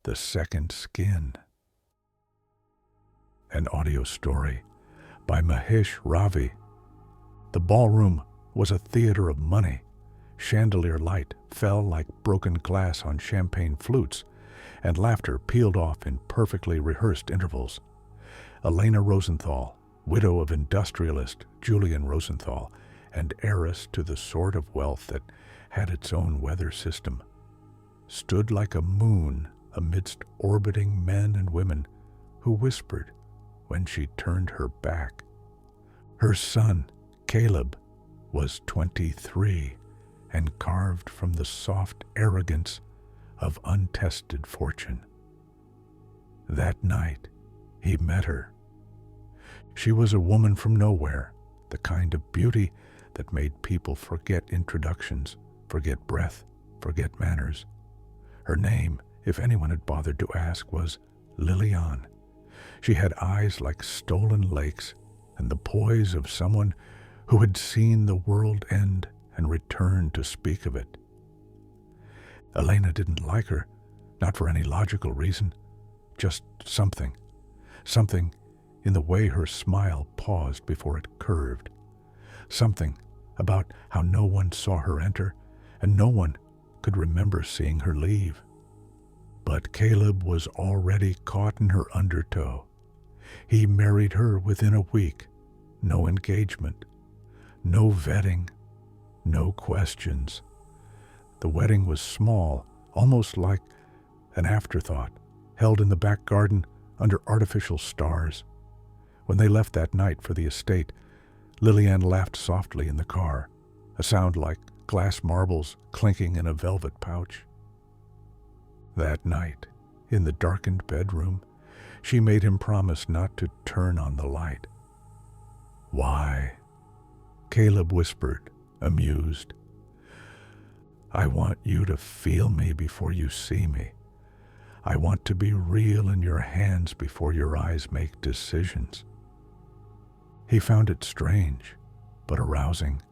The Second Skin. An audio story by Mahesh Ravi. The ballroom was a theater of money. Chandelier light fell like broken glass on champagne flutes, and laughter peeled off in perfectly rehearsed intervals. Elena Rosenthal, widow of industrialist Julian Rosenthal, and heiress to the sort of wealth that had its own weather system, stood like a moon amidst orbiting men and women who whispered when she turned her back. Her son, Caleb, was 23 and carved from the soft arrogance of untested fortune. That night, he met her. She was a woman from nowhere, the kind of beauty that made people forget introductions, forget breath, forget manners. Her name, if anyone had bothered to ask, was Lillian. She had eyes like stolen lakes and the poise of someone who had seen the world end and returned to speak of it. Elena didn't like her, not for any logical reason, just something in the way her smile paused before it curved. Something about how no one saw her enter and no one could remember seeing her leave. But Caleb was already caught in her undertow. He married her within a week. No engagement, no vetting, no questions. The wedding was small, almost like an afterthought, held in the back garden under artificial stars. When they left that night for the estate, Lillian laughed softly in the car, a sound like glass marbles clinking in a velvet pouch. That night, in the darkened bedroom, she made him promise not to turn on the light. "Why?" Caleb whispered, amused. "I want you to feel me before you see me. I want to be real in your hands before your eyes make decisions." He found it strange, but arousing.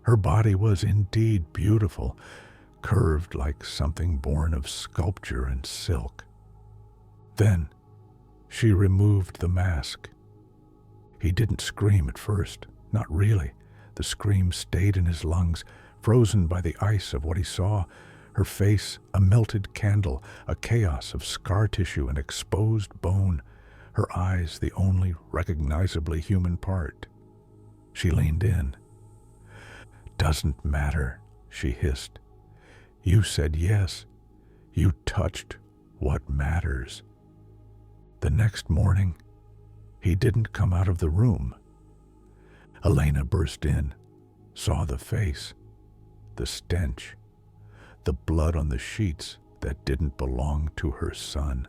Her body was indeed beautiful, curved like something born of sculpture and silk. Then she removed the mask. He didn't scream at first, not really. The scream stayed in his lungs, frozen by the ice of what he saw. Her face, a melted candle, a chaos of scar tissue and exposed bone. Her eyes, the only recognizably human part. She leaned in. "Doesn't matter," she hissed. "You said yes. You touched what matters." The next morning, he didn't come out of the room. Elena burst in, saw the face, the stench, the blood on the sheets that didn't belong to her son.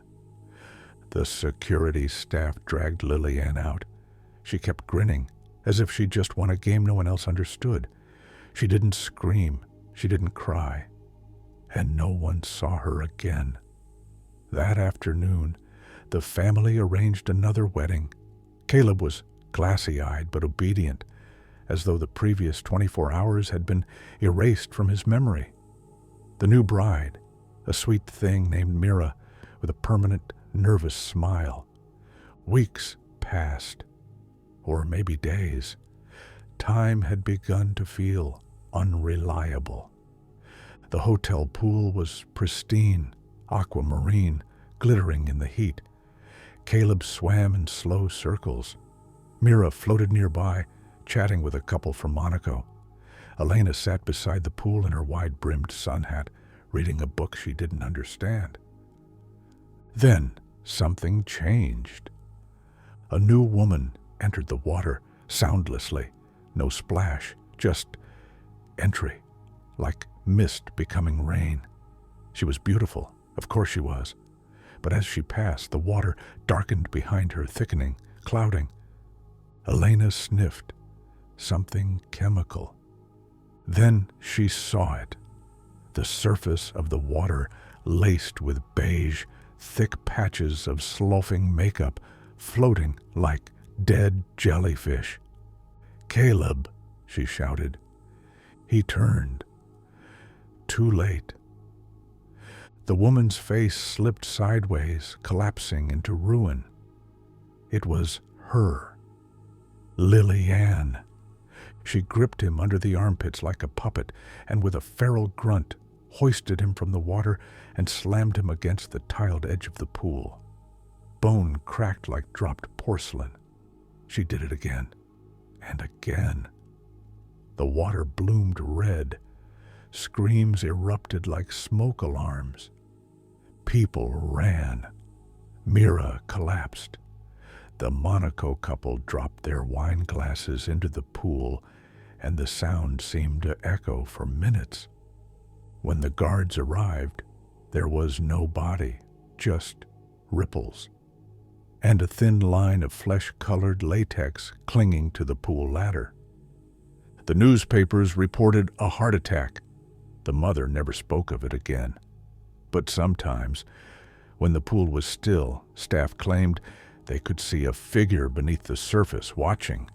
The security staff dragged Lillian out. She kept grinning, as if she'd just won a game no one else understood. She didn't scream, she didn't cry, and no one saw her again. That afternoon, the family arranged another wedding. Caleb was glassy-eyed but obedient, as though the previous 24 hours had been erased from his memory. The new bride, a sweet thing named Mira, with a permanent, nervous smile. Weeks passed, or maybe days. Time had begun to feel unreliable. The hotel pool was pristine, aquamarine, glittering in the heat. Caleb swam in slow circles. Mira floated nearby, chatting with a couple from Monaco. Elena sat beside the pool in her wide-brimmed sun hat, reading a book she didn't understand. Then something changed. A new woman entered the water, soundlessly. No splash, just entry, like mist becoming rain. She was beautiful, of course she was. But as she passed, the water darkened behind her, thickening, clouding. Elena sniffed something chemical. Then she saw it. The surface of the water laced with beige, thick patches of sloughing makeup floating like dead jellyfish. "Caleb," she shouted. He turned. Too late. The woman's face slipped sideways, collapsing into ruin. It was her. Lily Ann. She gripped him under the armpits like a puppet, and with a feral grunt, hoisted him from the water and slammed him against the tiled edge of the pool. Bone cracked like dropped porcelain. She did it again, and again. The water bloomed red. Screams erupted like smoke alarms. People ran. Mira collapsed. The Monaco couple dropped their wine glasses into the pool, and the sound seemed to echo for minutes. When the guards arrived, there was no body, just ripples, and a thin line of flesh-colored latex clinging to the pool ladder. The newspapers reported a heart attack. The mother never spoke of it again. But sometimes, when the pool was still, staff claimed they could see a figure beneath the surface watching,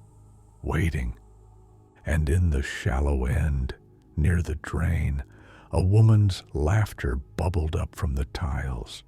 waiting. And in the shallow end, near the drain, a woman's laughter bubbled up from the tiles.